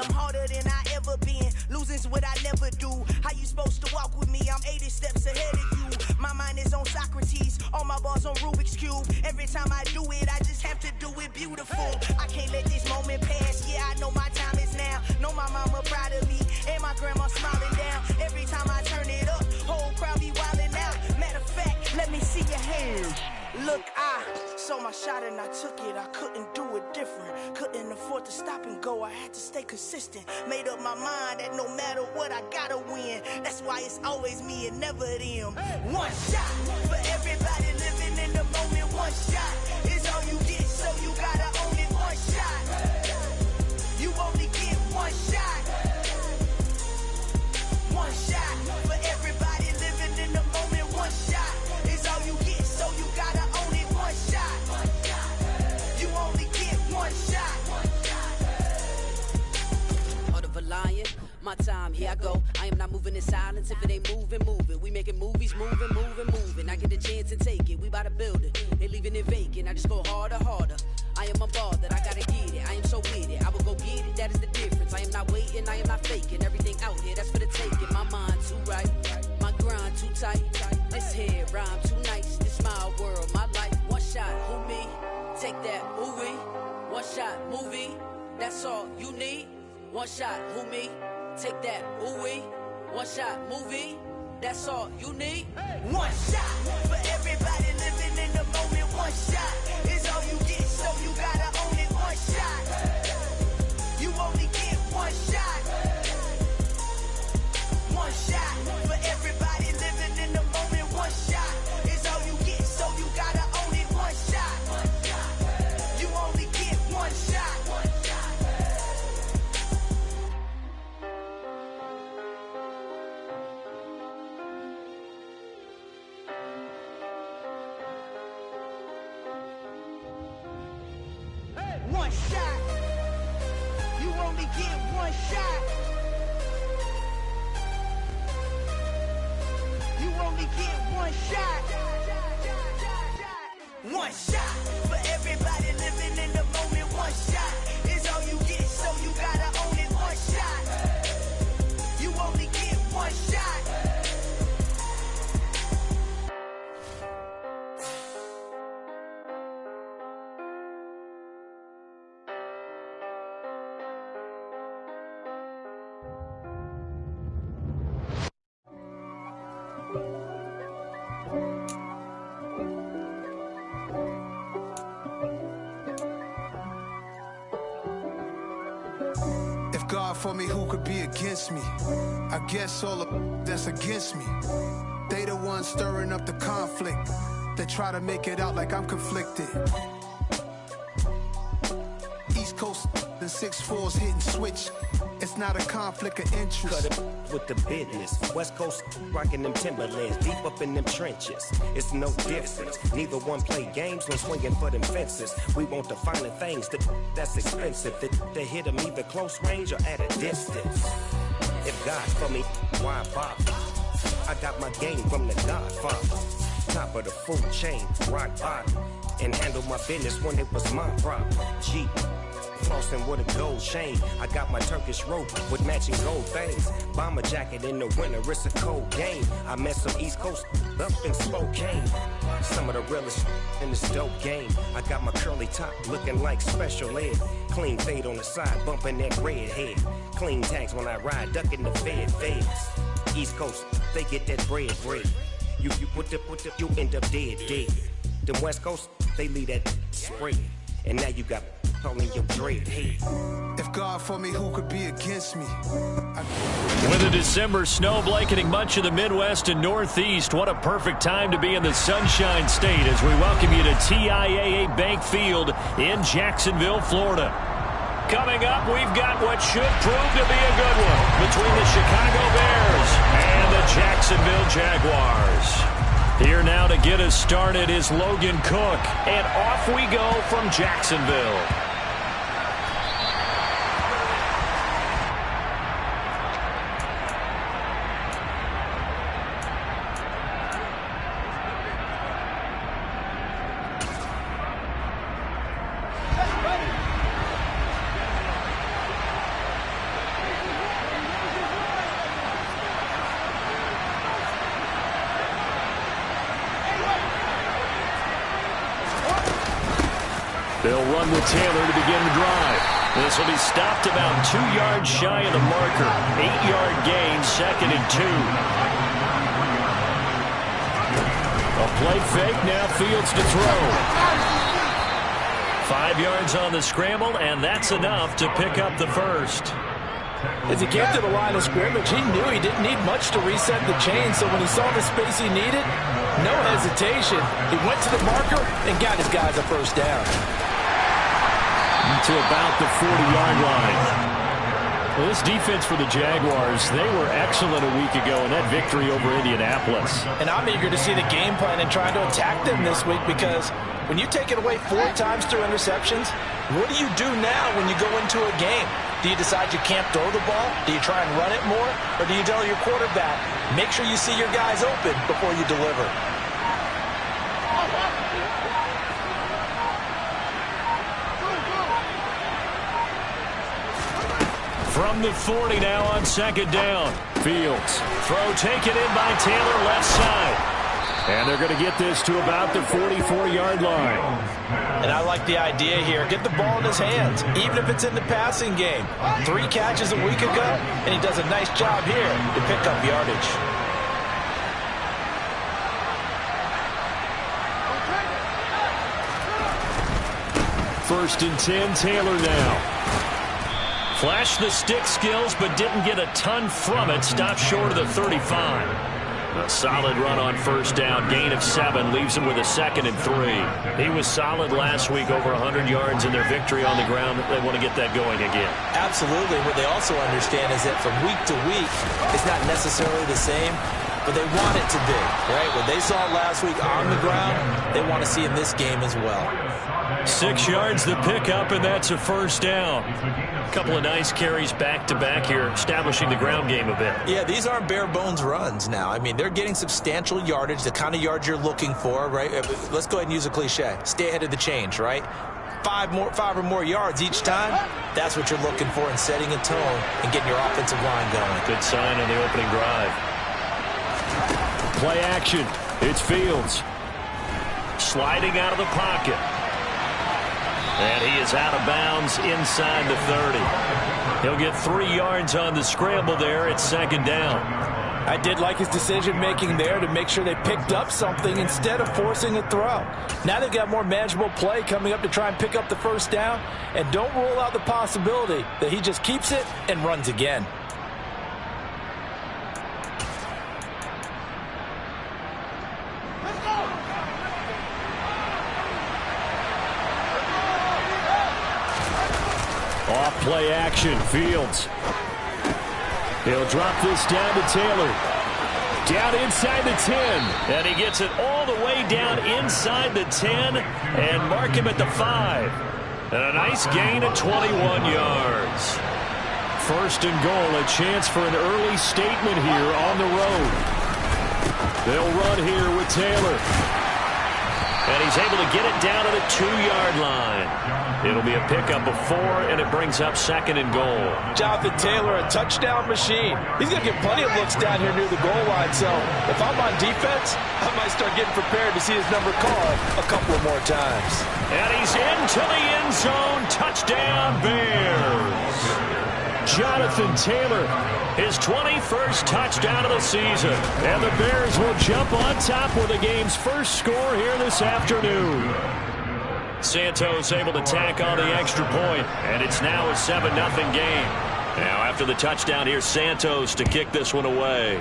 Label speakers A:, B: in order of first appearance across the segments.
A: I'm harder than I ever been. Losing's what I never do. How you supposed to walk with me? I'm 80 steps ahead of you. My mind is on Socrates. All my bars on Rubik's Cube. Every time I do it, I just have to do it beautiful. I can't let this moment pass. Yeah, I know my time is now. Know my mama proud of me. And my grandma smiling down. Every time I turn it up, whole crowd be wilding out. Matter of fact, let me see your hands. Look, I saw my shot and I took it. I couldn't do it different. Couldn't afford to stop and go. I had to stay consistent. Made up my mind that no matter what, I gotta win. That's why it's always me and never them. One shot for everybody living in the moment. One shot is all you get, so you gotta own it. One shot. You only get one shot. One shot for everybody living in the moment. One shot is all you get, so you gotta own it. One shot. You only get one shot.
B: Heart of a lion, my time, here I go. I am not moving in silence. If it ain't moving, moving. We making movies, moving. I get the chance and take it. We bout to build it. They leaving it vacant. I just go harder. I am a ball that I gotta get it. I am so with it. I will go get it. That is the difference. I am not waiting. I am not faking. Everything out here, that's for the taking. My mind too right. My grind too tight. This here rhyme too nice. This my world, my life. One shot, who me? Take that, movie. One shot, movie. That's all you need. One shot, who me? Take that, ooh-wee. One shot, movie. That's all you need.
A: One shot for everybody living in the moment. One shot is all you get, so you gotta own it. One shot. You only get one shot. One shot for everybody living in the moment. One shot is all you get, so you gotta own it. One shot. You only get one shot. One shot. You only get one shot. You only get one shot. One shot for everybody living in the moment. One shot is all you get, so you gotta own it. One shot. You only get one shot.
C: If God for me, who could be against me? I guess all of that's against me. They the ones stirring up the conflict. They try to make it out like I'm conflicted. East Coast, the 6'4's hitting switch. It's not a conflict of interest.
D: Cut it with the business. West Coast rocking them Timberlands, deep up in them trenches. It's no difference. Neither one play games, no swinging for them fences. We want the finer things that's expensive. That hit them either close range or at a distance. If God's for me, why bother? I got my game from the Godfather. Top of the food chain, rock bottom. And handle my business when it was my problem. G. Flossing with a gold chain. I got my Turkish rope with matching gold things. Bomber jacket in the winter, it's a cold game. I met some East Coast up in Spokane. Some of the realest in this dope game. I got my curly top looking like special ed. Clean fade on the side, bumping that red head. Clean tags when I ride, ducking the feds. East Coast, they get that bread. You you end up dead. Them West Coast, they leave that spread. And now you got all in your dread head.
C: If God for me, who could be against me?
E: With a December snow blanketing much of the Midwest and Northeast, what a perfect time to be in the Sunshine State as we welcome you to TIAA Bank Field in Jacksonville, Florida. Coming up, we've got what should prove to be a good one between the Chicago Bears and the Jacksonville Jaguars. Here now to get us started is Logan Cook. And off we go from Jacksonville. They'll run with Taylor to begin the drive. This will be stopped about 2 yards shy of the marker. 8-yard gain, 2nd and 2. A play fake, now Fields to throw. 5 yards on the scramble, and that's enough to pick up the first.
F: As he came to the line of scrimmage, he knew he didn't need much to reset the chain, so when he saw the space he needed, no hesitation. He went to the marker and got his guys a first down.
E: To about the 40-yard line. Well, this defense for the Jaguars, they were excellent a week ago in that victory over Indianapolis.
F: And I'm eager to see the game plan and trying to attack them this week, because when you take it away 4 times through interceptions, what do you do now when you go into a game? Do you decide you can't throw the ball? Do you try and run it more? Or do you tell your quarterback, make sure you see your guys open before you deliver?
E: From the 40 now on 2nd down. Fields. Throw taken in by Taylor, left side. And they're going to get this to about the 44-yard line.
F: And I like the idea here. Get the ball in his hands, even if it's in the passing game. 3 catches a week ago, and he does a nice job here to pick up yardage.
E: First and 10, Taylor now. Flashed the stick skills, but didn't get a ton from it. Stopped short of the 35. A solid run on first down. Gain of 7 leaves him with a 2nd and 3. He was solid last week, over 100 yards in their victory on the ground. They want to get that going again.
F: Absolutely. What they also understand is that from week to week, it's not necessarily the same, but they want it to be, right? What they saw last week on the ground, they want to see in this game as well.
E: 6 yards the pickup, and that's a first down. A couple of nice carries back-to-back here, establishing the ground game a bit.
F: Yeah, these aren't bare-bones runs now. I mean, they're getting substantial yardage, the kind of yards you're looking for, right? Let's go ahead and use a cliche. Stay ahead of the change, right? 5 or more yards each time, that's what you're looking for in setting a tone and getting your offensive line going.
E: Good sign on the opening drive. Play action. It's Fields. Sliding out of the pocket. And he is out of bounds inside the 30. He'll get 3 yards on the scramble there at 2nd down.
F: I did like his decision-making there to make sure they picked up something instead of forcing a throw. Now they've got more manageable play coming up to try and pick up the first down. And don't rule out the possibility that he just keeps it and runs again.
E: Off play action, Fields. He'll drop this down to Taylor. Down inside the 10. And he gets it all the way down inside the 10 and mark him at the 5. And a nice gain of 21 yards. First and goal, a chance for an early statement here on the road. They'll run here with Taylor. And he's able to get it down to the 2-yard line. It'll be a pickup of 4, and it brings up 2nd and goal.
F: Jonathan Taylor, a touchdown machine. He's going to get plenty of looks down here near the goal line. So if I'm on defense, I might start getting prepared to see his number called a couple of more times.
E: And he's into the end zone. Touchdown, Bears. Jonathan Taylor, his 21st touchdown of the season. And the Bears will jump on top with the game's first score here this afternoon. Santos able to tack on the extra point, and it's now a 7-0 game. Now after the touchdown, here's Santos to kick this one away.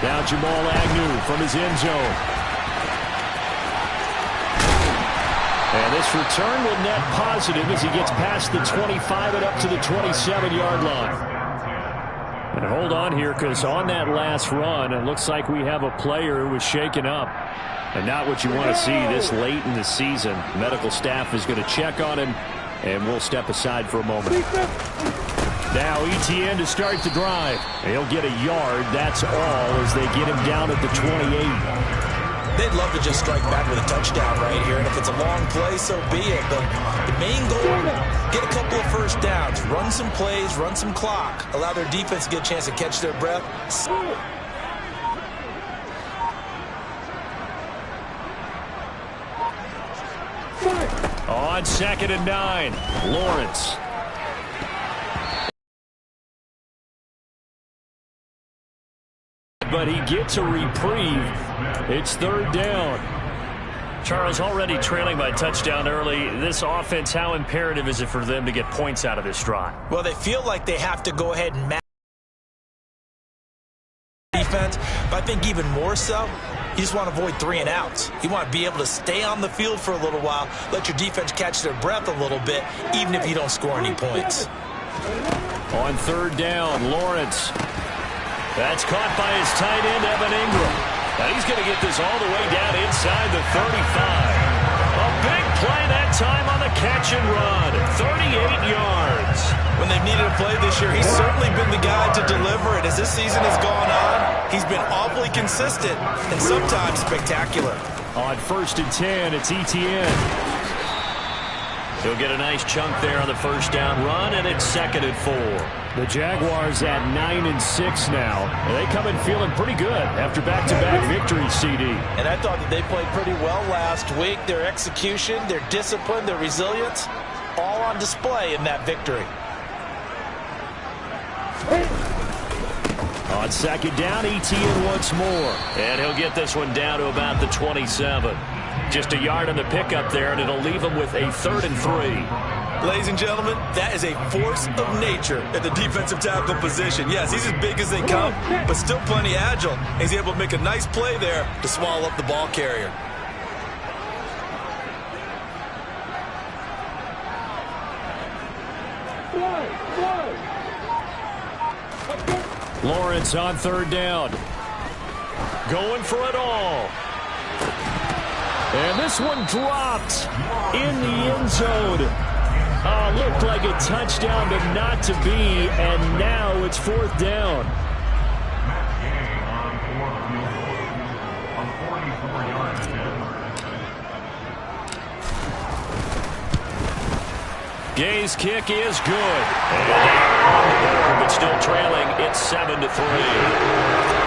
E: Now Jamal Agnew from his end zone. And this return will net positive as he gets past the 25 and up to the 27-yard line. And hold on here, because on that last run, it looks like we have a player who was shaken up. And not what you want to see this late in the season. Medical staff is going to check on him, and we'll step aside for a moment. Now Etienne to start the drive. He'll get a yard, that's all, as they get him down at the 28.
F: They'd love to just strike back with a touchdown right here, and if it's a long play, so be it. But the main goal, get a couple of first downs, run some plays, run some clock, allow their defense to get a chance to catch their breath.
E: On 2nd and 9, Lawrence. But he gets a reprieve. It's 3rd down. Charles, already trailing by touchdown early. This offense, how imperative is it for them to get points out of this drive?
F: Well, they feel like they have to go ahead and match defense, but I think even more so, you just want to avoid 3 and outs. You want to be able to stay on the field for a little while, let your defense catch their breath a little bit, even if you don't score any points.
E: On 3rd down, Lawrence. That's caught by his tight end, Evan Ingram. Now he's going to get this all the way down inside the 35. A big play that time on the catch and run. 38 yards.
F: When they've needed a play this year, he's certainly been the guy to deliver it. As this season has gone on, he's been awfully consistent and sometimes spectacular.
E: On 1st and 10, it's Etienne. He'll get a nice chunk there on the 1st down run, and it's 2nd and 4. The Jaguars at 9-6 now. They come in feeling pretty good after back-to-back victories, CD.
F: And I thought that they played pretty well last week. Their execution, their discipline, their resilience, all on display in that victory.
E: On 2nd down, Etienne once more. And he'll get this one down to about the 27. Just a yard on the pickup there, and it'll leave him with a 3rd and 3.
F: Ladies and gentlemen, that is a force of nature at the defensive tackle position. Yes, he's as big as they come, but still plenty agile. He's able to make a nice play there to swallow up the ball carrier.
E: Lawrence on 3rd down. Going for it all. And this one dropped in the end zone. Looked like a touchdown, but not to be. And now it's 4th down. Gay's kick is good. But still trailing, it's 7-3.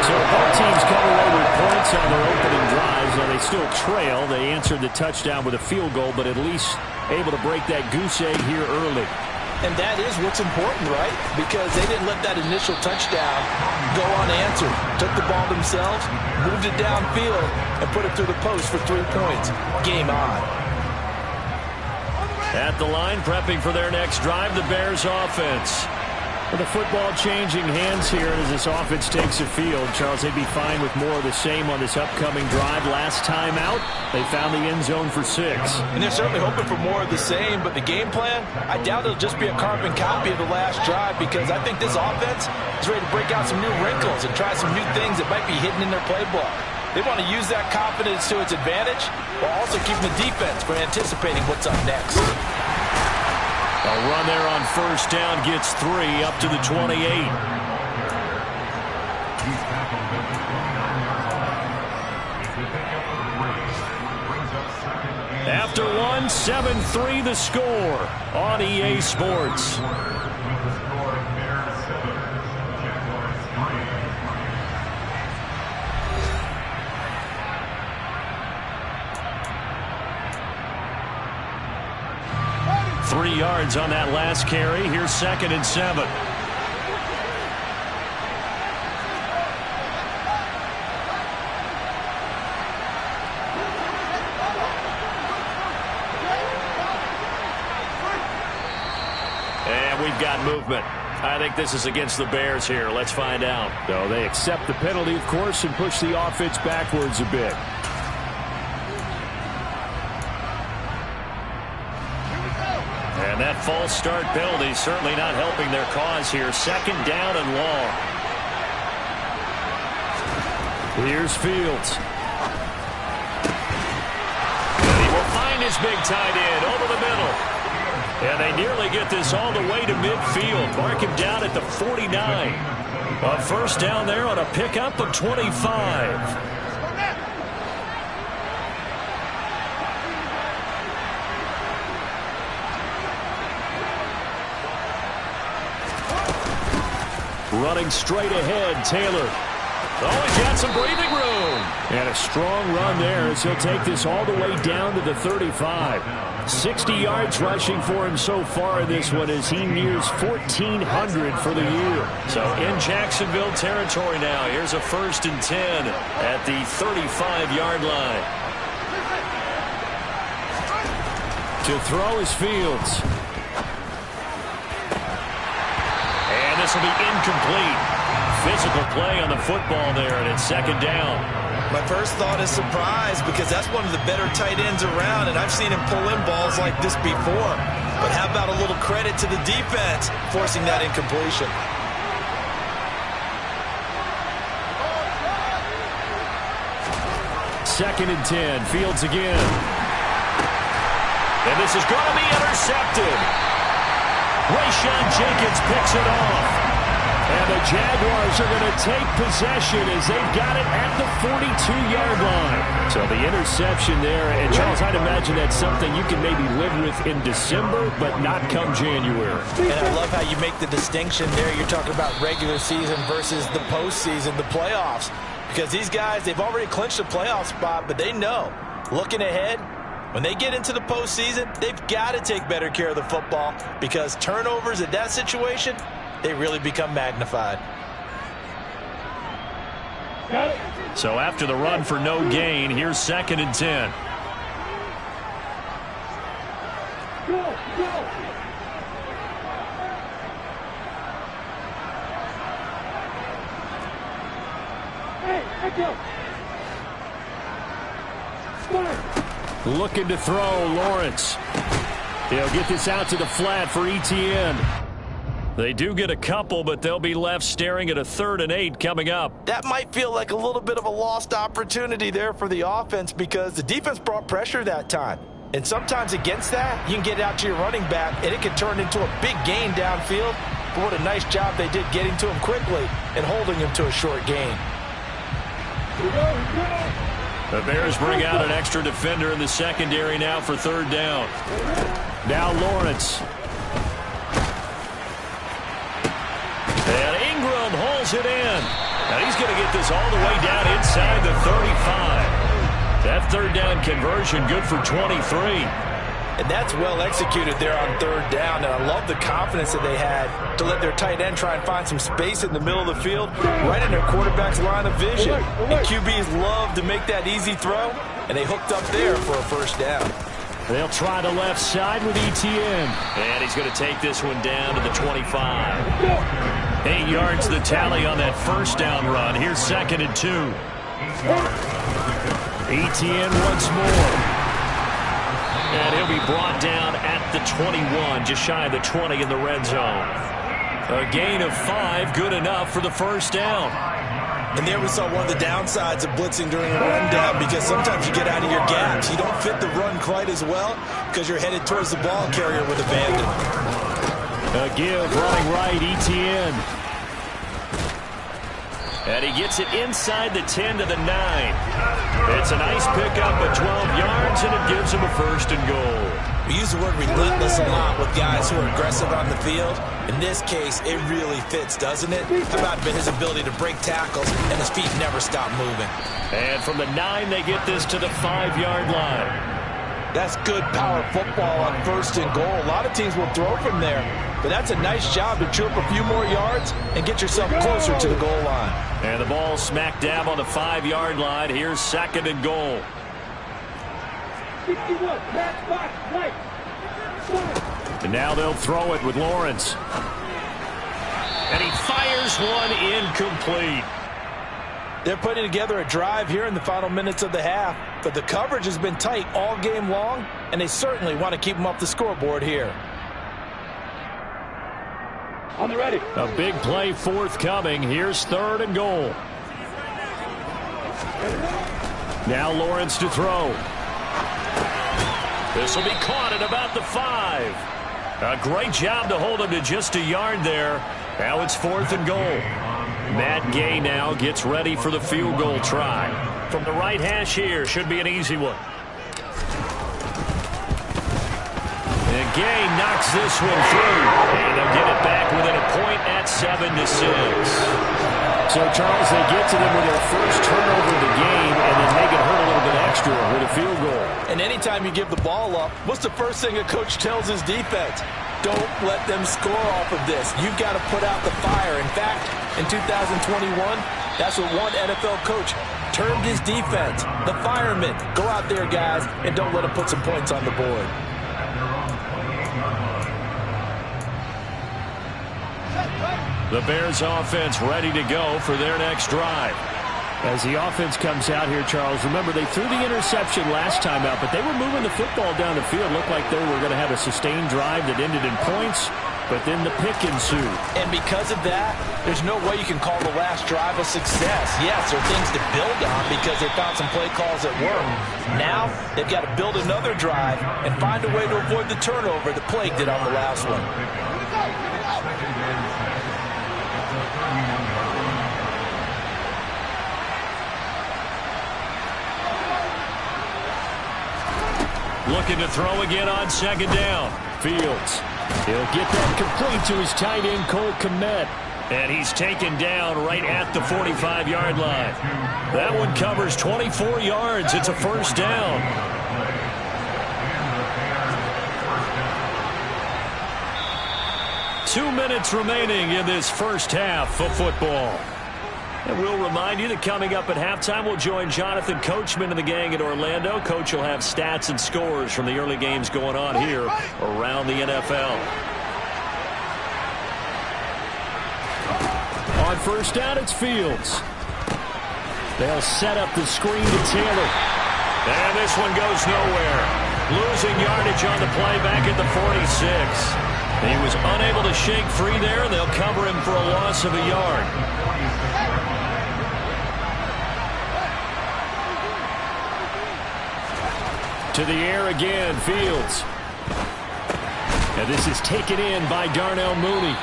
E: So both teams come away with points on their opening drives. Now they still trail. They answered the touchdown with a field goal, but at least able to break that goose egg here early.
F: And that is what's important, right? Because they didn't let that initial touchdown go unanswered. Took the ball themselves, moved it downfield, and put it through the post for 3 points. Game on.
E: At the line, prepping for their next drive, the Bears offense. With the football changing hands here as this offense takes the field. Charles, they'd be fine with more of the same on this upcoming drive. Last time out, they found the end zone for 6.
F: And they're certainly hoping for more of the same, but the game plan, I doubt it'll just be a carbon copy of the last drive, because I think this offense is ready to break out some new wrinkles and try some new things that might be hidden in their playbook. They want to use that confidence to its advantage while also keeping the defense from anticipating what's up next.
E: A run there on 1st down gets 3 up to the 28. After one, 7-3 the score on EA Sports. Three yards on that last carry. Here's 2nd and 7. And we've got movement. I think this is against the Bears here. Let's find out. So they accept the penalty, of course, and push the offense backwards a bit. And that false start penalty certainly not helping their cause here. 2nd down and long. Here's Fields. And he will find his big tight end over the middle. And they nearly get this all the way to midfield. Mark him down at the 49. A first down there on a pickup of 25. Running straight ahead, Taylor. Oh, he's got some breathing room. And a strong run there as he'll take this all the way down to the 35. 60 yards rushing for him so far in this one as he nears 1,400 for the year. So in Jacksonville territory now. Here's a 1st and 10 at the 35-yard line. To throw is Fields. And this will be incomplete. Physical play on the football there, and it's 2nd down.
F: My first thought is surprise because that's one of the better tight ends around, and I've seen him pull in balls like this before. But how about a little credit to the defense forcing that incompletion?
E: Second and 10, Fields again. And this is going to be intercepted. Rayshawn Jenkins picks it off. And the Jaguars are going to take possession as they've got it at the 42-yard line. So the interception there, and Charles, I'd imagine that's something you can maybe live with in December, but not come January.
F: And I love how you make the distinction there. You're talking about regular season versus the postseason, the playoffs. Because these guys, they've already clinched a playoff spot, but they know, looking ahead, when they get into the postseason, they've got to take better care of the football because turnovers in that situation, they really become magnified.
E: So after the run for no gain, here's 2nd and 10. Looking to throw, Lawrence. He'll get this out to the flat for Etienne. They do get a couple, but they'll be left staring at a 3rd and 8 coming up.
F: That might feel like a little bit of a lost opportunity there for the offense because the defense brought pressure that time. And sometimes against that, you can get out to your running back, and it can turn into a big gain downfield. But what a nice job they did getting to him quickly and holding him to a short gain.
E: The Bears bring out an extra defender in the secondary now for 3rd down. Now Lawrence. And Ingram holds it in. Now he's going to get this all the way down inside the 35. That 3rd down conversion good for 23.
F: And that's well executed there on 3rd down. And I love the confidence that they had to let their tight end try and find some space in the middle of the field, right in their quarterback's line of vision. And QBs love to make that easy throw, and they hooked up there for a 1st down.
E: They'll try the left side with Etienne. And he's going to take this one down to the 25. 8 yards the tally on that 1st down run. Here's 2nd and 2. Etienne once more. And he'll be brought down at the 21, just shy of the 20 in the red zone. A gain of 5, good enough for the 1st down.
F: And there we saw one of the downsides of blitzing during a rundown because sometimes you get out of your gaps. You don't fit the run quite as well because you're headed towards the ball carrier with abandon.
E: A give running right, Etienne. And he gets it inside the 10 to the 9. It's a nice pickup of 12 yards, and it gives him a 1st and goal.
F: We use the word relentless a lot with guys who are aggressive on the field. In this case, it really fits, doesn't it? How about his ability to break tackles, and his feet never stop moving.
E: And from the 9, they get this to the 5-yard line.
F: That's good power football on 1st and goal. A lot of teams will throw from there, but that's a nice job to chew up a few more yards and get yourself closer to the goal line.
E: And the ball smack dab on the 5-yard line. Here's 2nd and goal. And now they'll throw it with Lawrence. And he fires one incomplete.
F: They're putting together a drive here in the final minutes of the half, but the coverage has been tight all game long, and they certainly want to keep them off the scoreboard here.
E: On the ready. A big play forthcoming. Here's 3rd and goal. Now Lawrence to throw. This will be caught at about the 5. A great job to hold him to just a yard there. Now it's 4th and goal. Matt Gay now gets ready for the field goal try. From the right hash here, should be an easy one. And Gay knocks this one through. And they'll get it back within a point at 7-6. So, Charles, they get to them with their first turnover of the game and then make it hurt a little bit extra with a field goal. And anytime you give the ball up, what's the first thing a coach tells his defense? Don't let them score off of this. You've got to put out the fire. In fact, in 2021, that's what one NFL coach termed his defense, the firemen. Go out there, guys, and don't let them put some points on the board. The Bears offense ready to go for their next drive. As the offense comes out here, Charles, remember they threw the interception last time out, but they were moving the football down the field. Looked like they were going to have a sustained drive that ended in points, but then the pick ensued. And because of that, there's no way you can call the last drive a success. Yes, there are things to build on because they found some play calls that work. Now they've got to build another drive and find a way to avoid the turnover that plagued it on the last one. Looking to throw again on 2nd down. Fields. He'll get that complete to his tight end, Cole Kmet. And he's taken down right at the 45-yard line. That one covers 24 yards. It's a first down. Two minutes remaining in this first half of football. And we'll remind you that coming up at halftime, we'll join Jonathan Coachman and the gang in Orlando. Coach will have stats and scores from the early games going on here around the NFL. On first down, it's Fields. They'll set up the screen to Taylor. And this one goes nowhere. Losing yardage on the play back at the 46. He was unable to shake free there, and they'll cover him for a loss of a yard. To the air again, Fields. And this is taken in by Darnell Mooney.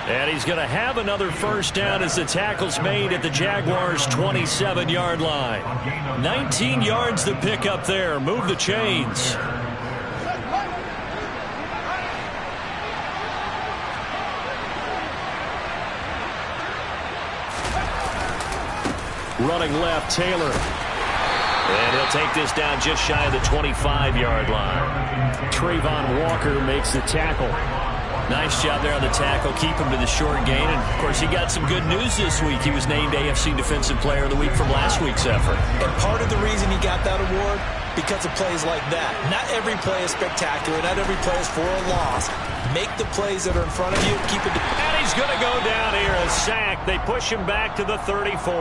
E: And he's going to have another first down as the tackle's made at the Jaguars' 27-yard line. 19 yards to pick up there. Move the chains. Running left, Taylor. And he'll take this down just shy of the 25-yard line. Trayvon Walker makes the tackle. Nice job there on the tackle. Keep him to the short gain. And, of course, he got some good news this week. He was named AFC Defensive Player of the Week from last week's effort.
F: And part of the reason he got that award, because of plays like that. Not every play is spectacular. Not every play is for a loss. Make the plays that are in front of you. Keep it.
E: And he's going to go down here. A sack. They push him back to the 34.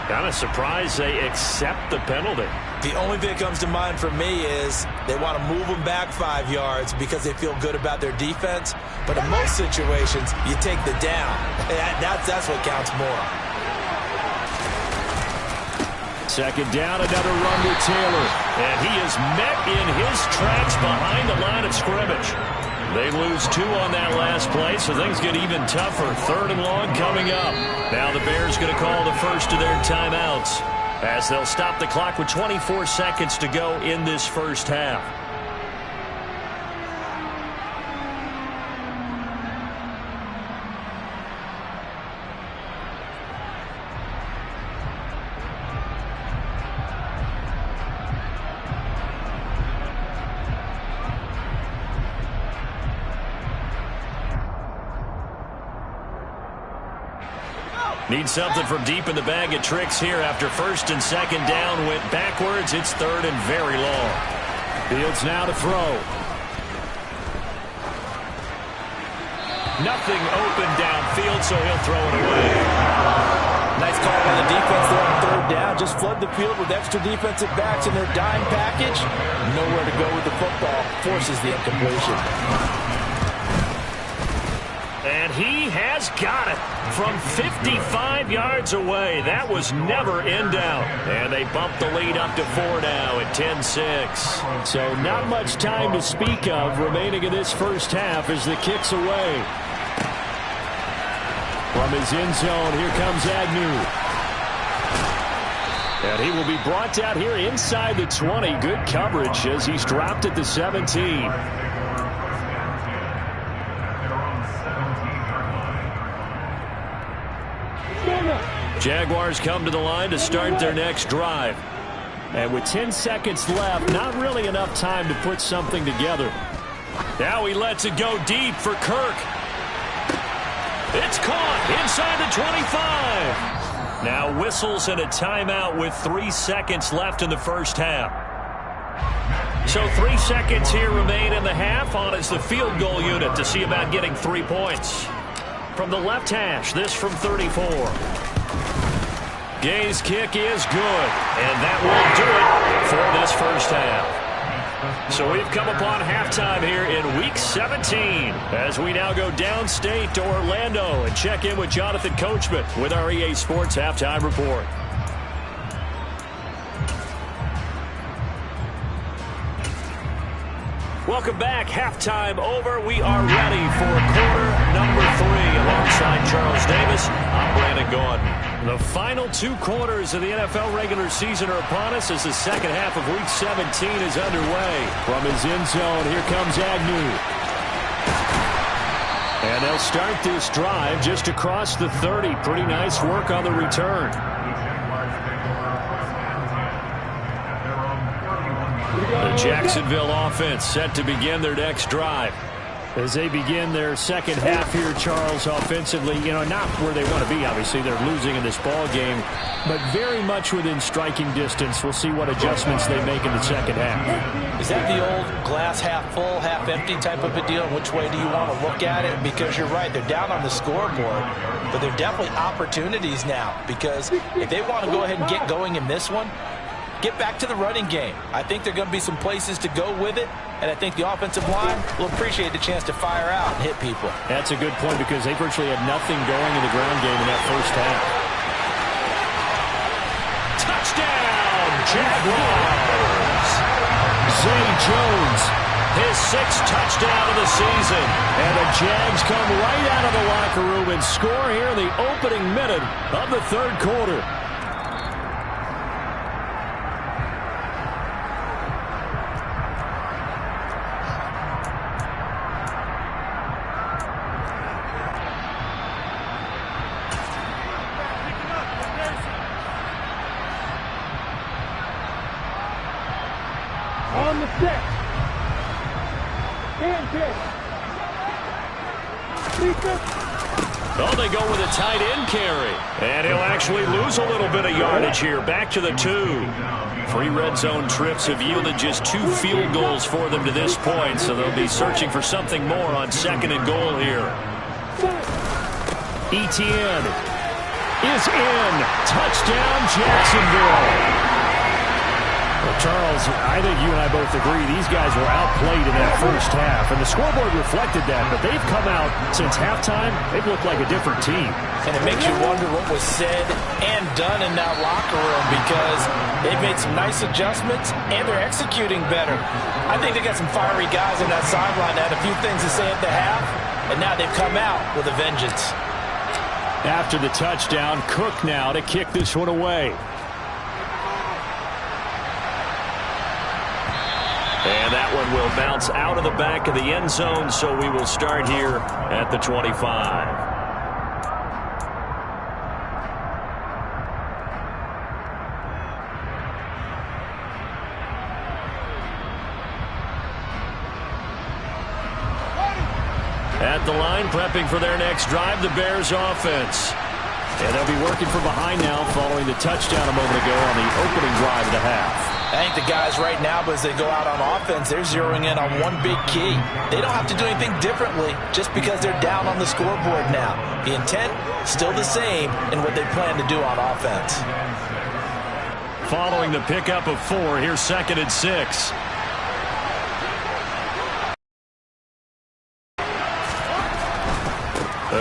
E: Kind of surprised they accept the penalty.
F: The only thing that comes to mind for me is they want to move them back 5 yards because they feel good about their defense. But in most situations, you take the down. That's what counts more.
E: Second down, another run with Taylor. And he is met in his tracks behind the line of scrimmage. They lose 2 on that last play, so things get even tougher. 3rd and long coming up. Now the Bears going to call the first of their timeouts as they'll stop the clock with 24 seconds to go in this first half. Need something from deep in the bag of tricks here after 1st and 2nd down. Went backwards. It's 3rd and very long. Fields now to throw. Nothing open downfield, so he'll throw it away.
F: Nice call by the defense there on third down. Just flood the field with extra defensive backs in their dime package. Nowhere to go with the football. Forces the incompletion.
E: And he has got it from 55 yards away. That was never in doubt. And they bump the lead up to 4 now at 10-6. So not much time to speak of remaining in this first half as the kick's away. From his end zone, here comes Agnew. And he will be brought down here inside the 20. Good coverage as he's dropped at the 17. Jaguars come to the line to start their next drive. And with 10 seconds left, not really enough time to put something together. Now he lets it go deep for Kirk. It's caught inside the 25. Now whistles and a timeout with 3 seconds left in the first half. So 3 seconds here remain in the half. On is the field goal unit to see about getting 3 points. From the left hash, this from 34. Gay's kick is good, and that will do it for this first half. So we've come upon halftime here in Week 17 as we now go downstate to Orlando and check in with Jonathan Coachman with our EA Sports Halftime Report. Welcome back. Halftime over. We are ready for quarter number 3. Alongside Charles Davis, I'm Brandon Gordon. The final 2 quarters of the NFL regular season are upon us as the second half of Week 17 is underway. From his end zone, here comes Agnew. And they'll start this drive just across the 30. Pretty nice work on the return. The Jacksonville offense set to begin their next drive. As they begin their second half here, Charles, offensively, not where they want to be. Obviously, they're losing in this ball game, but very much within striking distance. We'll see what adjustments they make in the second half.
F: Is that the old glass half full, half empty type of a deal? Which way do you want to look at it? Because you're right, they're down on the scoreboard, but they're definitely opportunities now. Because if they want to go ahead and get going in this one, get back to the running game. I think there are going to be some places to go with it, and I think the offensive line will appreciate the chance to fire out and hit people.
E: That's a good point because they virtually had nothing going in the ground game in that first half. Touchdown, Jaguars! Zay Jones, his 6th touchdown of the season. And the Jags come right out of the locker room and score here in the opening minute of the third quarter.
G: On the 6. Hand kick.
E: Oh, they go with a tight end carry. And he'll actually lose a little bit of yardage here. Back to the 2. 3 red zone trips have yielded just 2 field goals for them to this point. So they'll be searching for something more on 2nd and goal here. Etienne is in. Touchdown, Jacksonville. Well, Charles, I think you and I both agree these guys were outplayed in that first half, and the scoreboard reflected that, but they've come out since halftime. They've looked like a different team.
F: And it makes you wonder what was said and done in that locker room because they've made some nice adjustments, and they're executing better. I think they got some fiery guys on that sideline that had a few things to say at the half, and now they've come out with a vengeance.
E: After the touchdown, Cook now to kick this one away. And that one will bounce out of the back of the end zone, so we will start here at the 25. At the line, prepping for their next drive, the Bears offense. And they'll be working from behind now following the touchdown a moment ago on the opening drive of the half.
F: I think the guys right now, as they go out on offense, they're zeroing in on one big key. They don't have to do anything differently just because they're down on the scoreboard now. The intent, still the same in what they plan to do on offense.
E: Following the pickup of 4, here's 2nd and 6.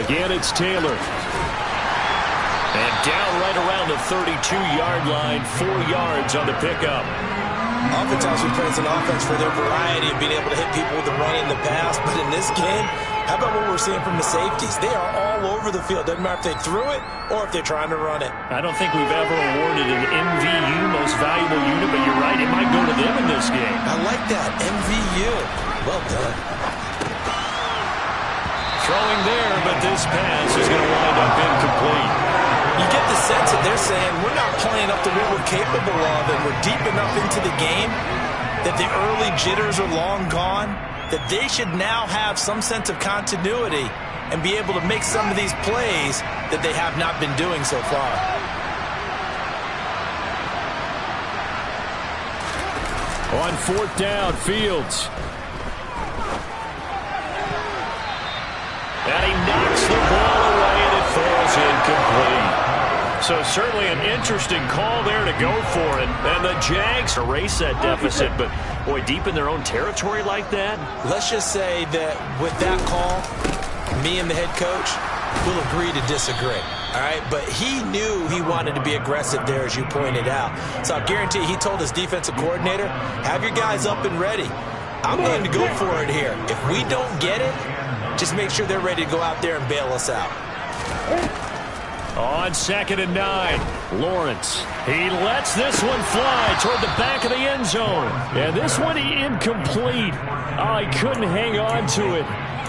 E: Again, it's Taylor. And down right around the 32-yard line, 4 yards on the pickup.
F: Offense obviously plays an offense for their variety of being able to hit people with the run in the pass. But in this game, how about what we're seeing from the safeties? They are all over the field. Doesn't matter if they threw it or if they're trying to run it.
E: I don't think we've ever awarded an MVU, most valuable unit, but you're right, it might go to them in this game.
F: I like that, MVU. Well done.
E: Throwing there, but this pass is going to wind up incomplete.
F: You get the sense that they're saying we're not playing up to what we're capable of, and we're deep enough into the game that the early jitters are long gone, that they should now have some sense of continuity and be able to make some of these plays that they have not been doing so far.
E: On 4th down, Fields. And he knocks the ball away, and it falls incomplete. So certainly an interesting call there to go for it. And the Jags erase that deficit, but boy, deep in their own territory like that.
F: Let's just say that with that call, me and the head coach will agree to disagree. All right, but he knew he wanted to be aggressive there, as you pointed out. So I guarantee he told his defensive coordinator, have your guys up and ready. I'm going to go for it here. If we don't get it, just make sure they're ready to go out there and bail us out.
E: On 2nd and 9, Lawrence. He lets this one fly toward the back of the end zone. And this one incomplete. Oh, he couldn't hang on to it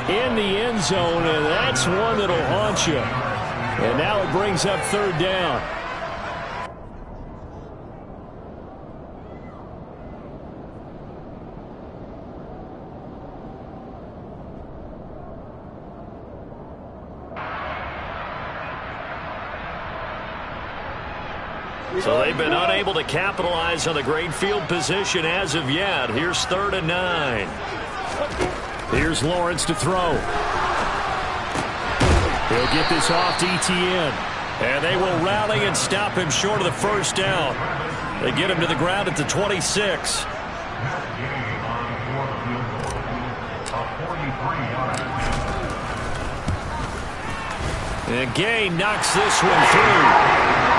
E: in the end zone, and that's one that'll haunt you. And now it brings up 3rd down. So they've been unable to capitalize on the great field position as of yet. Here's 3rd and 9. Here's Lawrence to throw. He'll get this off to Etienne. And they will rally and stop him short of the 1st down. They get him to the ground at the 26. And Gay knocks this one through.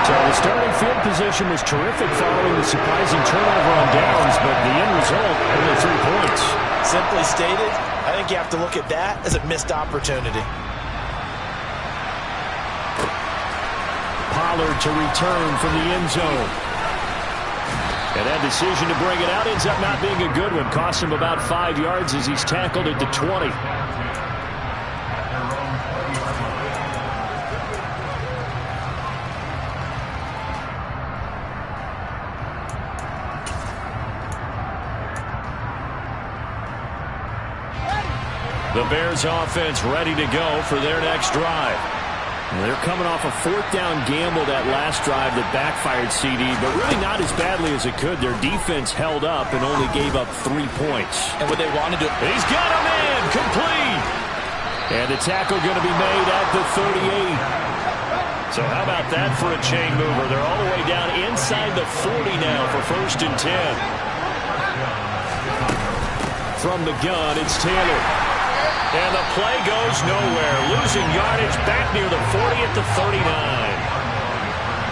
E: So the starting field position was terrific following the surprising turnover on downs, but the end result, only 3 points.
F: Simply stated, I think you have to look at that as a missed opportunity.
E: Pollard to return from the end zone. And that decision to bring it out ends up not being a good one. Costs him about 5 yards as he's tackled at the 20. The Bears offense ready to go for their next drive. They're coming off a 4th down gamble that last drive that backfired CD, but really not as badly as it could. Their defense held up and only gave up 3 points.
F: And what they want to do...
E: He's got a man complete! And the tackle going to be made at the 38. So how about that for a chain mover? They're all the way down inside the 40 now for 1st and 10. From the gun, it's Taylor. And the play goes nowhere. Losing yardage back near the 40 at the 39.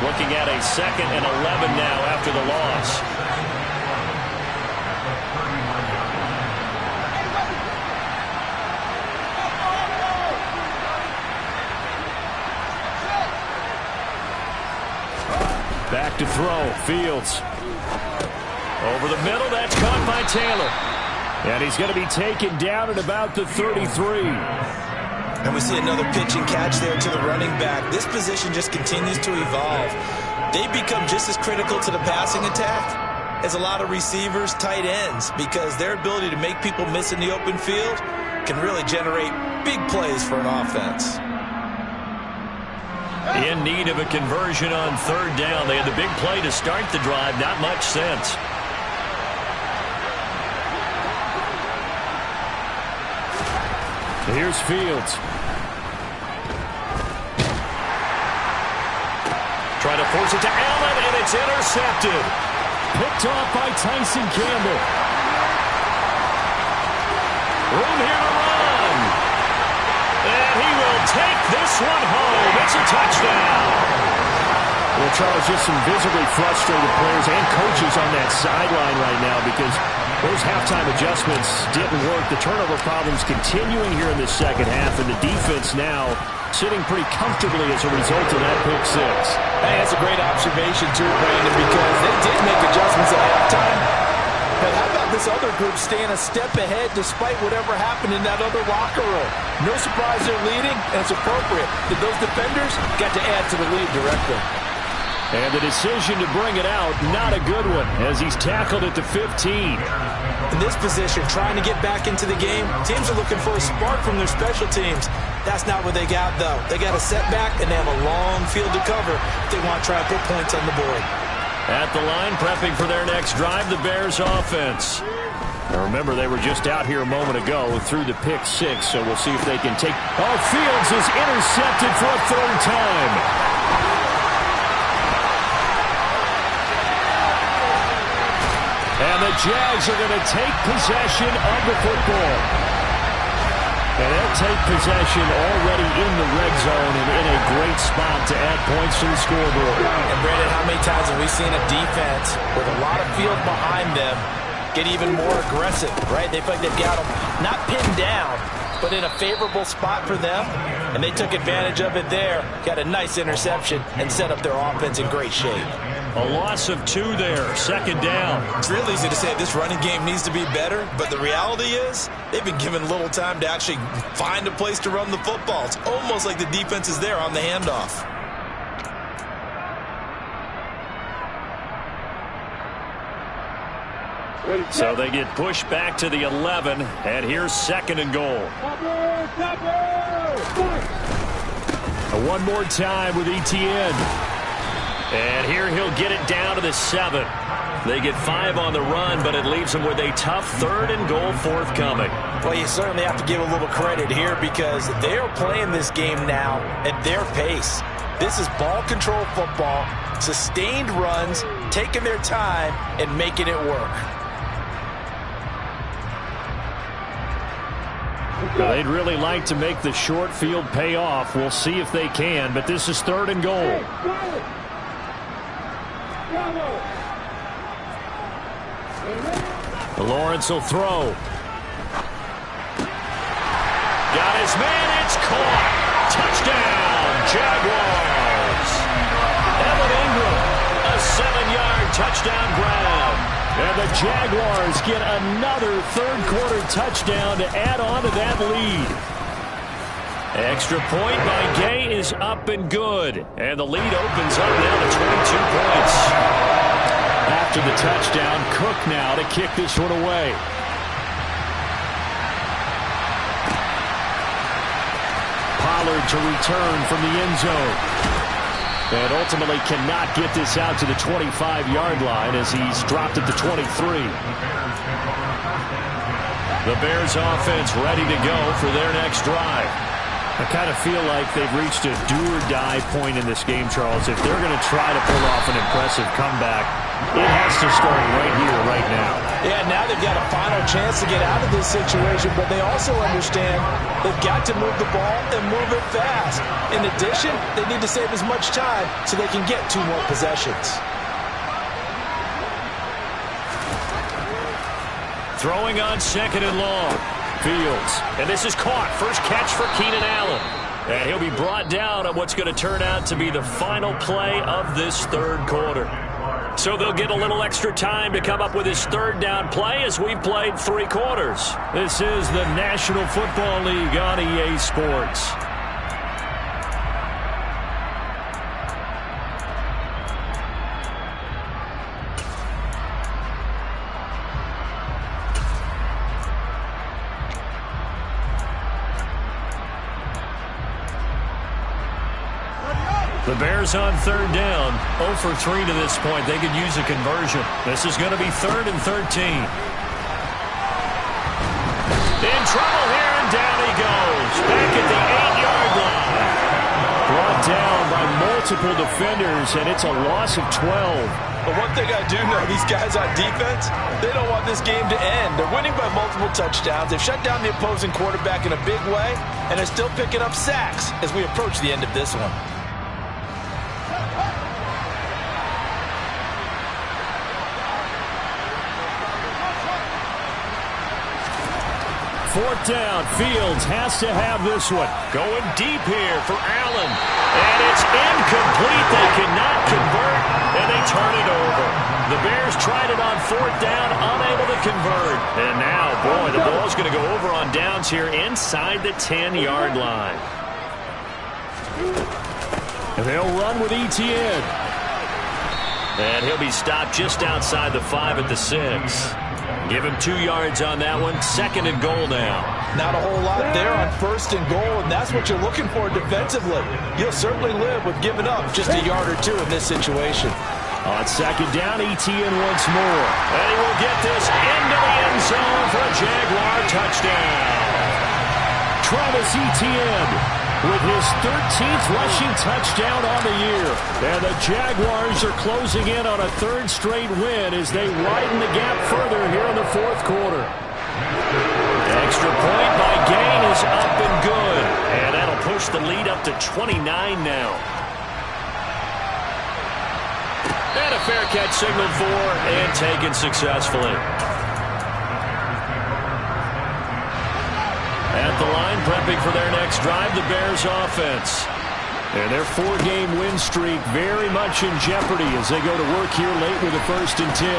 E: Looking at a 2nd and 11 now after the loss. Back to throw. Fields. Over the middle. That's caught by Taylor. And he's going to be taken down at about the 33.
F: And we see another pitch and catch there to the running back. This position just continues to evolve. They become just as critical to the passing attack as a lot of receivers, tight ends, because their ability to make people miss in the open field can really generate big plays for an offense.
E: In need of a conversion on 3rd down. They had the big play to start the drive. Not much sense. Here's Fields. Trying to force it to Allen, and it's intercepted. Picked off by Tyson Campbell. Room here to run. And he will take this one home. It's a touchdown. Well, Charles, just some visibly frustrated players and coaches on that sideline right now because those halftime adjustments didn't work. The turnover problems continuing here in the second half, and the defense now sitting pretty comfortably as a result of that pick six.
F: Hey, that's a great observation, too, Brandon, because they did make adjustments at halftime. But how about this other group staying a step ahead despite whatever happened in that other locker room? No surprise they're leading, and it's appropriate that those defenders got to add to the lead directly.
E: And the decision to bring it out, not a good one, as he's tackled at the 15.
F: In this position, trying to get back into the game, teams are looking for a spark from their special teams. That's not what they got, though. They got a setback, and they have a long field to cover if they want to try and put points on the board.
E: At the line, prepping for their next drive, the Bears offense. Now remember, they were just out here a moment ago through the pick six, so we'll see if they can take... Oh, Fields is intercepted for a third time. And the Jags are going to take possession of the football. And they'll take possession already in the red zone and in a great spot to add points to the scoreboard.
F: And, Brandon, how many times have we seen a defense with a lot of field behind them get even more aggressive, right? They feel like they've got them not pinned down, but in a favorable spot for them. And they took advantage of it there, got a nice interception, and set up their offense in great shape.
E: A loss of 2 there, second down.
G: It's real easy to say this running game needs to be better, but the reality is they've been given little time to actually find a place to run the football. It's almost like the defense is there on the handoff.
E: So they get pushed back to the 11, and here's second and goal. One more time with Etienne. And here he'll get it down to the 7. They get 5 on the run, but it leaves them with a tough third and goal forthcoming.
F: Well, you certainly have to give a little credit here because they are playing this game now at their pace. This is ball control football, sustained runs, taking their time, and making it work.
E: Well, they'd really like to make the short field pay off. We'll see if they can, but this is third and goal. Lawrence will throw. Got his man, it's caught. Touchdown, Jaguars. Evan Ingram, a 7-yard touchdown grab. And the Jaguars get another third-quarter touchdown to add on to that lead. Extra point by Gay is up and good. And the lead opens up now to 22 points. After the touchdown, Cook now to kick this one away. Pollard to return from the end zone. And ultimately cannot get this out to the 25-yard line as he's dropped at the 23. The Bears offense ready to go for their next drive. I kind of feel like they've reached a do-or-die point in this game, Charles. If they're going to try to pull off an impressive comeback, it has to start right here, right now.
F: Yeah, now they've got a final chance to get out of this situation, but they also understand they've got to move the ball and move it fast. In addition, they need to save as much time so they can get 2 more possessions.
E: Throwing on second and long. Fields. And this is caught. First catch for Keenan Allen. And he'll be brought down on what's going to turn out to be the final play of this third quarter. So they'll get a little extra time to come up with his third down play as we've played 3 quarters. This is the National Football League on EA Sports. The Bears on third down, 0 for 3 to this point. They could use a conversion. This is going to be 3rd and 13. In trouble here, and down he goes. down by multiple defenders, and it's a loss of 12.
G: But one thing I do know, these guys on defense, they don't want this game to end. They're winning by multiple touchdowns. They've shut down the opposing quarterback in a big way, and they're still picking up sacks as we approach the end of this one.
E: Fourth down, Fields has to have this one. Going deep here for Allen. And it's incomplete. They cannot convert, and they turn it over. The Bears tried it on fourth down, unable to convert. And now, boy, the ball's going to go over on downs here inside the 10-yard line. And they'll run with Etienne. And he'll be stopped just outside the 5 at the 6. Give him 2 yards on that one. Second and goal now.
G: Not a whole lot there on first and goal, and that's what you're looking for defensively. You'll certainly live with giving up just a yard or two in this situation.
E: On second down, Etienne once more. And he will get this into the end zone for a Jaguar touchdown. Travis Etienne with his 13th rushing touchdown on the year. And the Jaguars are closing in on a third straight win as they widen the gap further here in the fourth quarter. Extra point by Gain is up and good. And that'll push the lead up to 29 now. And a fair catch signaled for and taken successfully. At the line, prepping for their next drive, the Bears offense. And their 4-game win streak very much in jeopardy as they go to work here late with a 1st and 10.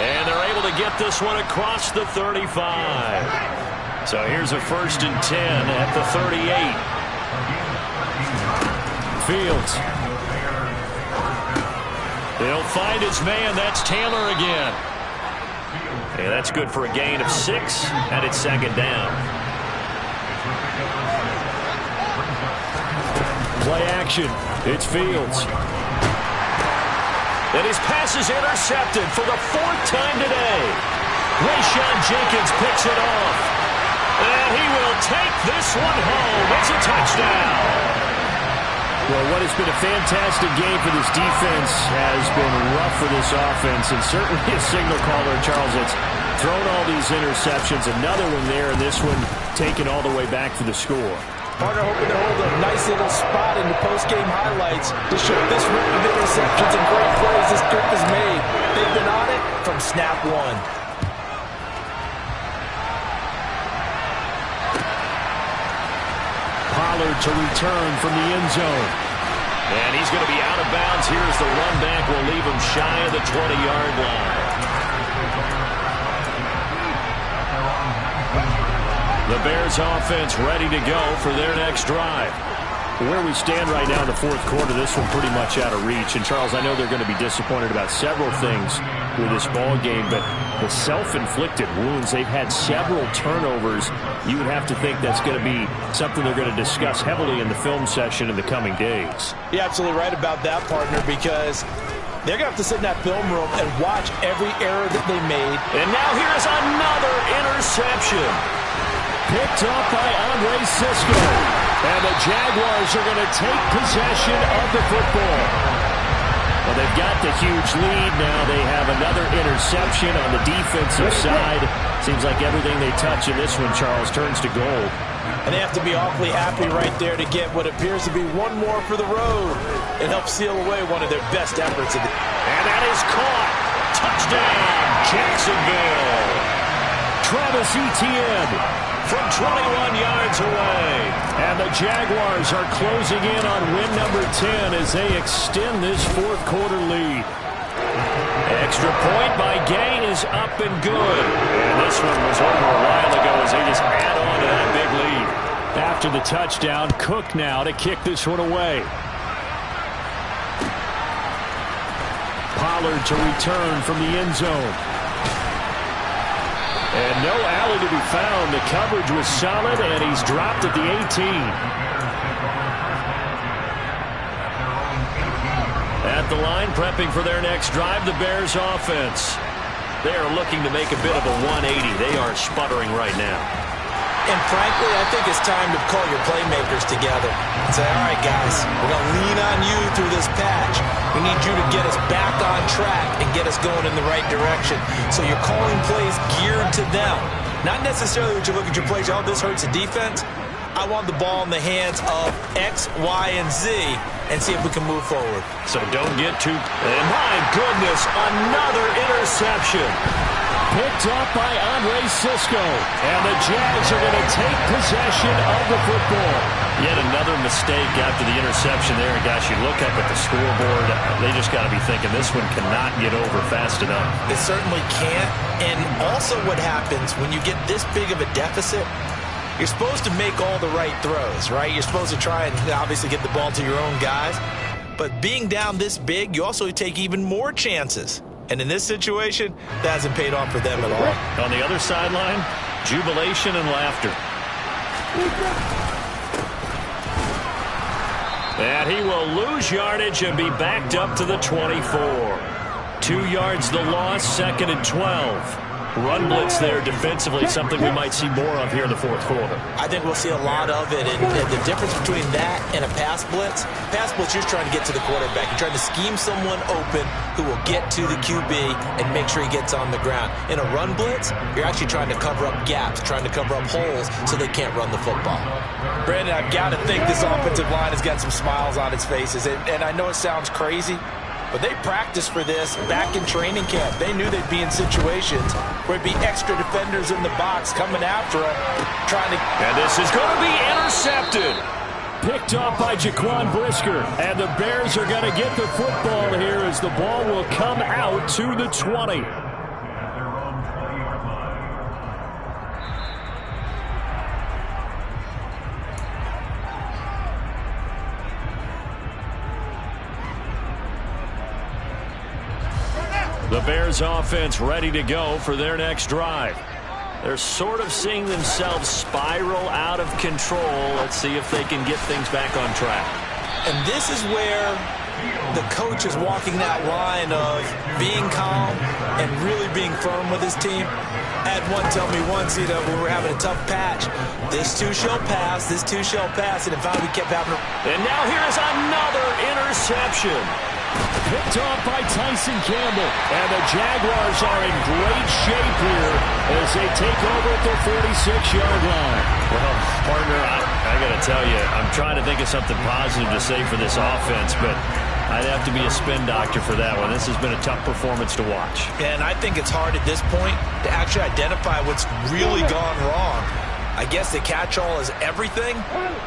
E: And they're able to get this one across the 35. So here's a 1st and 10 at the 38. Fields. They'll find his man. That's Taylor again. And that's good for a gain of 6, and it's second down. Play action. It's Fields. And his pass is intercepted for the 4th time today. Rayshon Jenkins picks it off. And he will take this one home. It's a touchdown. Well, what has been a fantastic game for this defense has been rough for this offense, and certainly a signal caller, Charles, that's thrown all these interceptions. Another one there, and this one taken all the way back for the score.
G: Partner hoping to hold a nice little spot in the post-game highlights to show this rip of interceptions and great plays this group has made. They've been on it from snap one.
E: Pollard to return from the end zone. And he's going to be out of bounds. Here's the run back. Will leave him shy of the 20-yard line. The Bears offense ready to go for their next drive. Where we stand right now in the fourth quarter, this one pretty much out of reach. And, Charles, I know they're going to be disappointed about several things with this ball game, but the self-inflicted wounds, they've had several turnovers. You would have to think that's going to be something they're going to discuss heavily in the film session in the coming days.
G: You're absolutely right about that, partner, because they're going to have to sit in that film room and watch every error that they made.
E: And now here's another interception. Picked up by Andre Sisco. And the Jaguars are going to take possession of the football. Well, they've got the huge lead. Now they have another interception on the defensive side. Seems like everything they touch in this one, Charles, turns to gold.
G: And they have to be awfully happy right there to get what appears to be one more for the road. It helps seal away one of their best efforts. And
E: that is caught. Touchdown, Jacksonville. Travis Etienne from 21 yards away. And the Jaguars are closing in on win number 10 as they extend this fourth quarter lead. Extra point by Gain is up and good. And this one was over a while ago as they just add on to that big lead. After the touchdown, Cook now to kick this one away. Pollard to return from the end zone. And no alley to be found. The coverage was solid, and he's dropped at the 18. At the line, prepping for their next drive, the Bears offense. They are looking to make a bit of a 180. They are sputtering right now.
F: And frankly, I think it's time to call your playmakers together and say, all right, guys, we're going to lean on you through this patch. We need you to get us back on track and get us going in the right direction. So you're calling plays geared to them. Not necessarily that you look at your plays, oh, this hurts the defense. I want the ball in the hands of X, Y, and Z and see if we can move forward.
E: So don't get too... And my goodness, another interception. Picked up by Andre Sisco. And the Jags are going to take possession of the football. Yet another mistake after the interception there. And gosh, you look up at the scoreboard, they just got to be thinking this one cannot get over fast enough.
F: It certainly can't. And also what happens when you get this big of a deficit, you're supposed to make all the right throws, right? You're supposed to try and obviously get the ball to your own guys. But being down this big, you also take even more chances. And in this situation, that hasn't paid off for them at all.
E: On the other sideline, jubilation and laughter. And he will lose yardage and be backed up to the 24. 2 yards the loss, 2nd and 12. Run blitz there defensively, something we might see more of here in the fourth quarter.
F: I think we'll see a lot of it. And the difference between that and a pass blitz, you're trying to get to the quarterback. You're trying to scheme someone open who will get to the QB and make sure he gets on the ground. In a run blitz, you're actually trying to cover up gaps, trying to cover up holes so they can't run the football. Brandon, I've got to think this offensive line has got some smiles on its faces. And I know it sounds crazy, but they practiced for this back in training camp. They knew they'd be in situations where there'd be extra defenders in the box coming after them, trying to...
E: And this is going to be intercepted. Picked off by Jaquan Brisker. And the Bears are going to get the football here as the ball will come out to the 20. The Bears offense ready to go for their next drive. They're sort of seeing themselves spiral out of control. Let's see if they can get things back on track.
F: And this is where the coach is walking that line of being calm and really being firm with his team. I had one tell me once, when we were having a tough patch, this too shall pass, this too shall pass, and in fact we kept having a...
E: And now here's another interception. Picked off by Tyson Campbell. And the Jaguars are in great shape here as they take over at their 46-yard line. Well, partner, I got to tell you, I'm trying to think of something positive to say for this offense, but I'd have to be a spin doctor for that one. This has been a tough performance to watch.
F: And I think it's hard at this point to actually identify what's really gone wrong. I guess the catch-all is everything.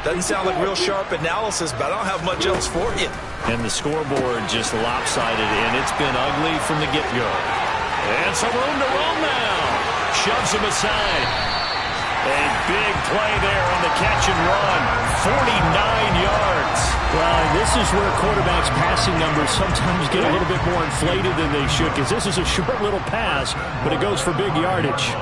F: Doesn't sound like real sharp analysis, but I don't have much else for you.
E: And the scoreboard just lopsided, and it's been ugly from the get-go. And some room to roam now. Shoves him aside. A big play there on the catch and run. 49 yards. Well, this is where quarterbacks' passing numbers sometimes get a little bit more inflated than they should, because this is a short little pass, but it goes for big yardage.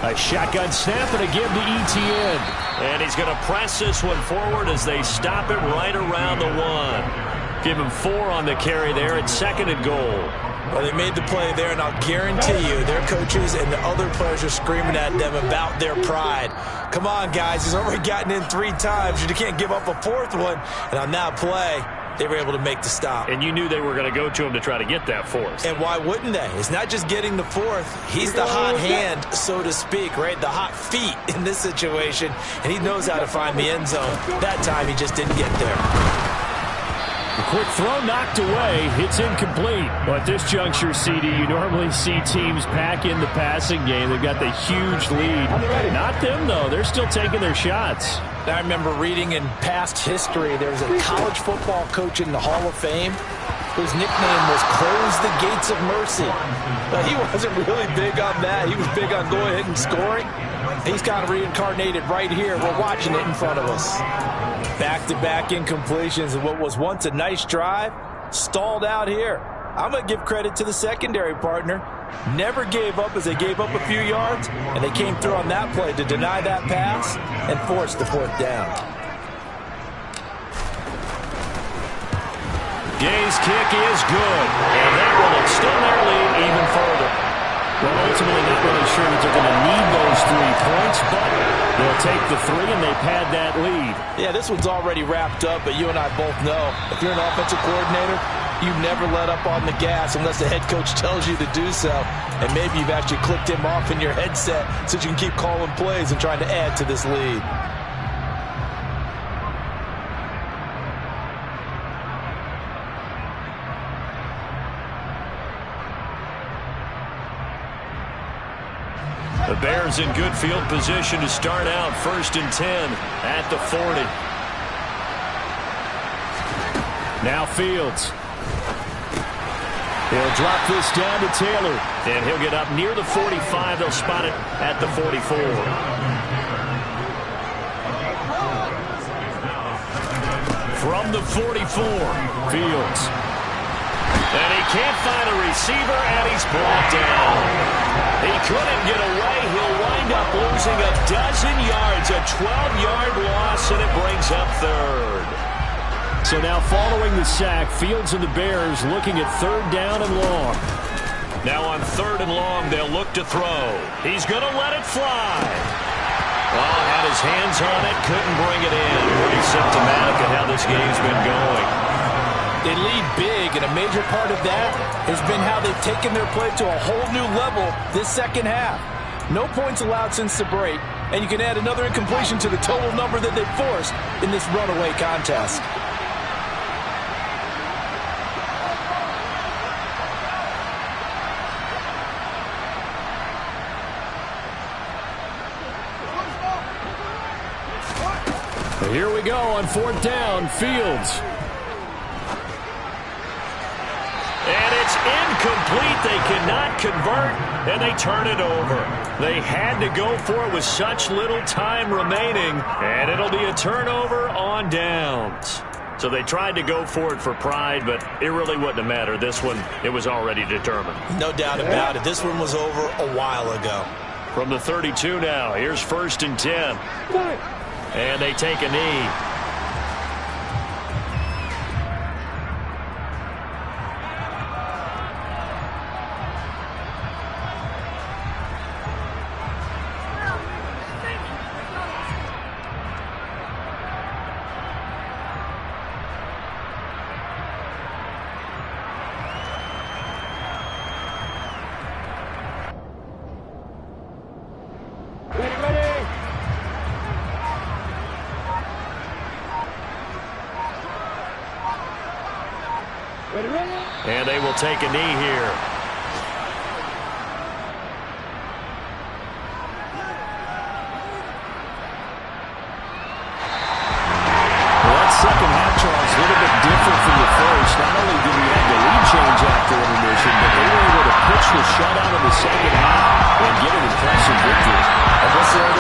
E: A shotgun snap and a give to Etienne. And he's going to press this one forward as they stop it right around the 1. Give him 4 on the carry there. It's 2nd and goal.
F: Well, they made the play there, and I'll guarantee you their coaches and the other players are screaming at them about their pride. Come on, guys. He's already gotten in 3 times. You can't give up a 4th one. And on that play, they were able to make the stop.
E: And you knew they were going to go to him to try to get that 4th.
F: And why wouldn't they? It's not just getting the 4th. He's the hot hand, so to speak, right? The hot feet in this situation. And he knows how to find the end zone. That time, he just didn't get there.
E: The quick throw knocked away. It's incomplete. Well, at this juncture, CD, you normally see teams pack in the passing game. They've got the huge lead. Not them, though. They're still taking their shots.
F: I remember reading in past history, there was a college football coach in the Hall of Fame whose nickname was Close the Gates of Mercy. But he wasn't really big on that. He was big on going ahead and scoring. He's kind of reincarnated right here. We're watching it in front of us. Back-to-back incompletions of what was once a nice drive, stalled out here. I'm going to give credit to the secondary partner. Never gave up as they gave up a few yards, and they came through on that play to deny that pass and force the 4th down.
E: Gay's kick is good, and that will extend their lead even further. Well, ultimately, not really sure that they're going to need those 3 points, but they'll take the 3, and they've had that lead.
F: Yeah, this one's already wrapped up, but you and I both know if you're an offensive coordinator, you never let up on the gas unless the head coach tells you to do so. And maybe you've actually clicked him off in your headset so you can keep calling plays and trying to add to this lead.
E: The Bears in good field position to start out 1st and 10 at the 40. Now Fields. He'll drop this down to Taylor, and he'll get up near the 45. They'll spot it at the 44. From the 44, Fields. And he can't find a receiver, and he's brought down. He couldn't get away. He'll wind up losing a dozen yards, a 12-yard loss, and it brings up 3rd. So now following the sack, Fields and the Bears looking at 3rd down and long. Now on 3rd and long, they'll look to throw. He's going to let it fly. Oh, had his hands on it, couldn't bring it in. Pretty symptomatic of how this game's been going.
F: They lead big, and a major part of that has been how they've taken their play to a whole new level this second half. No points allowed since the break, and you can add another incompletion to the total number that they've forced in this runaway contest.
E: Here we go on 4th down, Fields. And it's incomplete. They cannot convert, and they turn it over. They had to go for it with such little time remaining, and it'll be a turnover on downs. So they tried to go for it for pride, but it really wouldn't have mattered. This one, it was already determined.
F: No doubt about it. This one was over a while ago.
E: From the 32 now, here's 1st and 10. And they take a knee. And they will take a knee here. Well, that second half, Charles, a little bit different from the